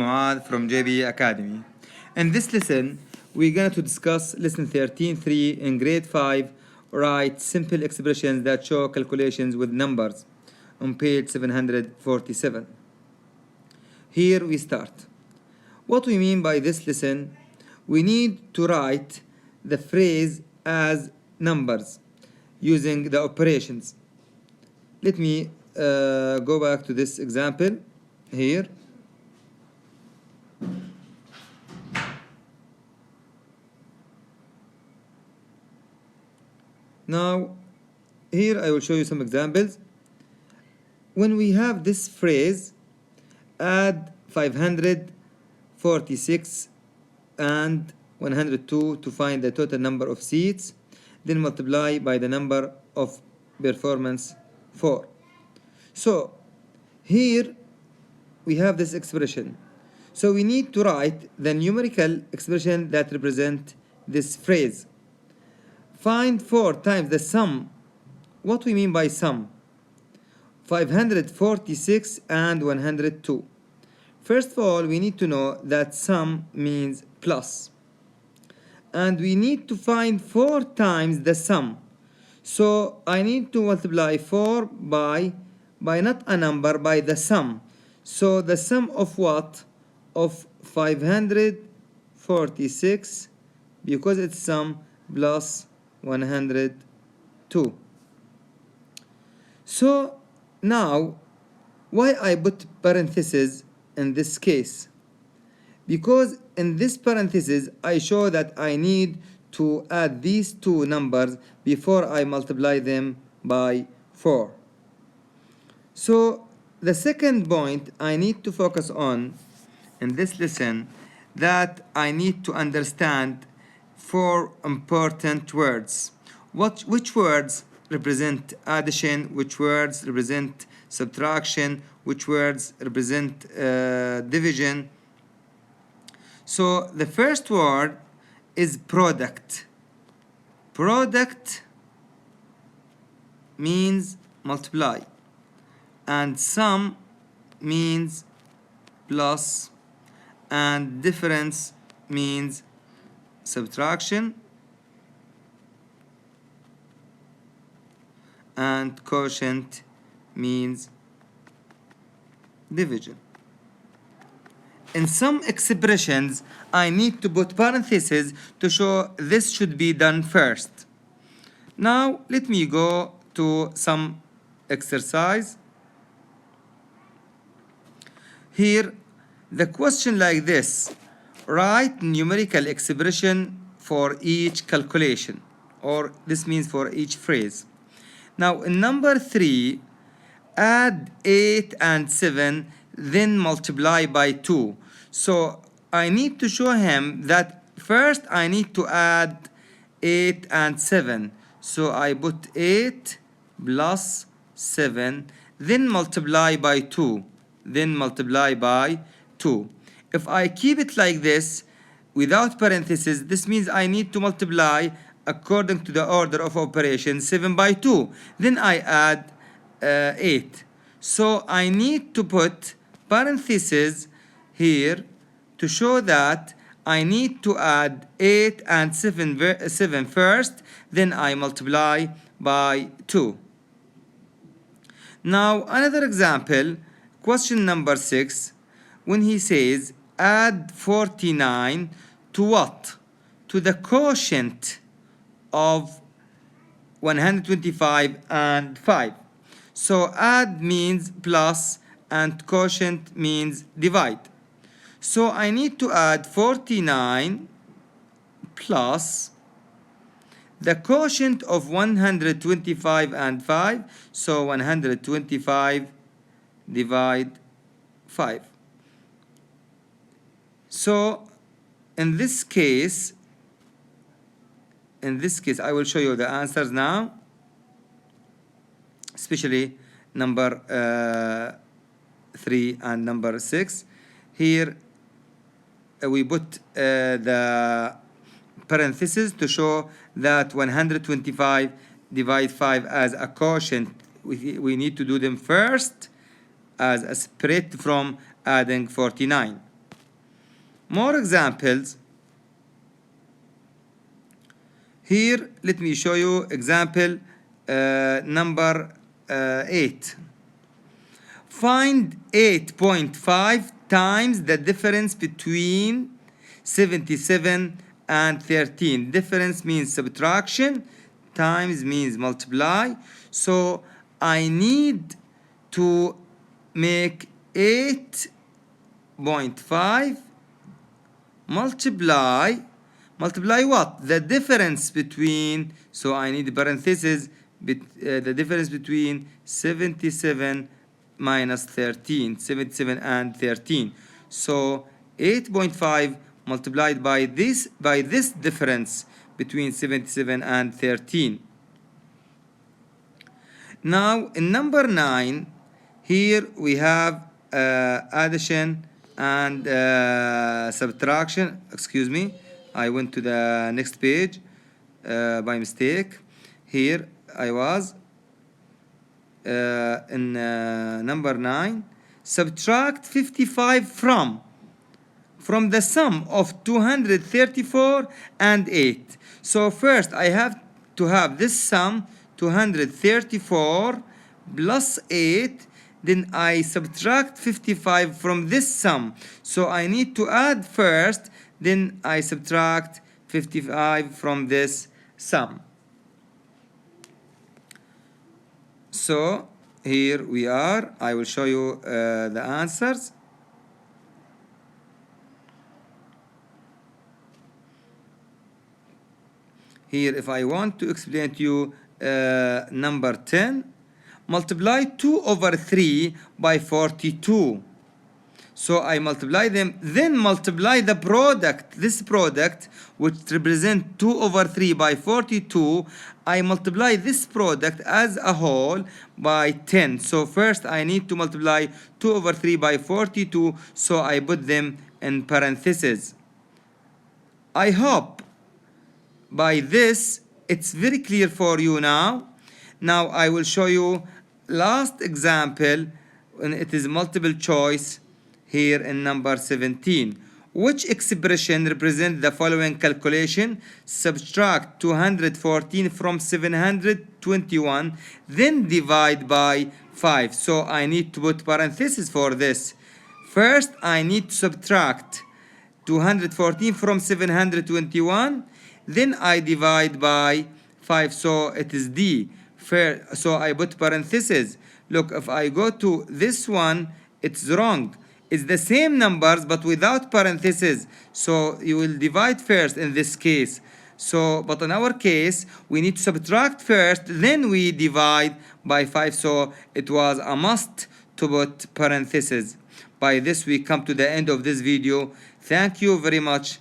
Muad from JB Academy. In this lesson, we're going to discuss lesson 13.3 in grade 5. Write simple expressions that show calculations with numbers on page 747. Here we start. What we mean by this lesson, we need to write the phrase as numbers using the operations. Let me go back to this example here. Now, here I will show you some examples. When we have this phrase, add 546 and 102 to find the total number of seats, then multiply by the number of performance 4. So, here we have this expression. So we need to write the numerical expression that represent this phrase. Find 4 times the sum. What we mean by sum? 546 and 102. First of all, we need to know that sum means plus. And we need to find 4 times the sum. So I need to multiply 4 by not a number, by the sum. So the sum of what? Of 546, because it's sum, plus 102. So now, why I put parentheses in this case? Because in this parenthesis I show that I need to add these two numbers before I multiply them by 4. So the second point I need to focus on in this lesson, that I need to understand 4 important words. Which words represent addition, which words represent subtraction, which words represent division. So the first word is product. Product means multiply, and sum means plus, and difference means subtraction, and quotient means division. In some expressions, I need to put parentheses to show this should be done first. Now, let me go to some exercise. Here, the question like this: write numerical expression for each calculation, or this means for each phrase. Now in number 3, add 8 and 7, then multiply by 2. So I need to show him that first I need to add 8 and 7. So I put 8 plus 7, then multiply by 2. Then multiply by 2. If I keep it like this, without parentheses, this means I need to multiply according to the order of operation 7 by 2. Then I add 8. So I need to put parentheses here to show that I need to add 8 and 7 first, then I multiply by 2. Now another example, question number 6, when he says add 49 to what? To the quotient of 125 and 5. So add means plus and quotient means divide. So I need to add 49 plus the quotient of 125 and 5. So 125 divide 5. So in this case, I will show you the answers now, especially number 3 and number 6. Here we put the parentheses to show that 125 divide 5 as a quotient. We need to do them first as a separate from adding 49. More examples. Here, let me show you example number 8. Find 8.5 times the difference between 77 and 13. Difference means subtraction, times means multiply. So I need to make 8.5 multiply what? The difference between, so I need parentheses, the difference between 77 minus 13, 77 and 13. So 8.5 multiplied by this difference between 77 and 13. Now in number 9, here we have addition and subtraction. Excuse me, I went to the next page by mistake. Here I was in number 9. Subtract 55 from the sum of 234 and 8. So first I have to have this sum 234 plus 8, then I subtract 55 from this sum. So I need to add first, then I subtract 55 from this sum. So here we are. I will show you the answers. Here, if I want to explain to you number 10, multiply 2 over 3 by 42. So I multiply them, then multiply the product, this product, which represents 2 over 3 by 42. I multiply this product as a whole by 10. So first I need to multiply 2 over 3 by 42. So I put them in parentheses. I hope by this it's very clear for you now. Now I will show you last example, and it is multiple choice here in number 17. Which expression represents the following calculation? Subtract 214 from 721, then divide by 5. So I need to put parentheses for this. First, I need to subtract 214 from 721, then I divide by 5. So it is D. So I put parentheses. Look, if I go to this one, it's wrong. It's the same numbers but without parentheses. So you will divide first in this case. So, but in our case, we need to subtract first, then we divide by 5. So it was a must to put parentheses. By this, we come to the end of this video. Thank you very much.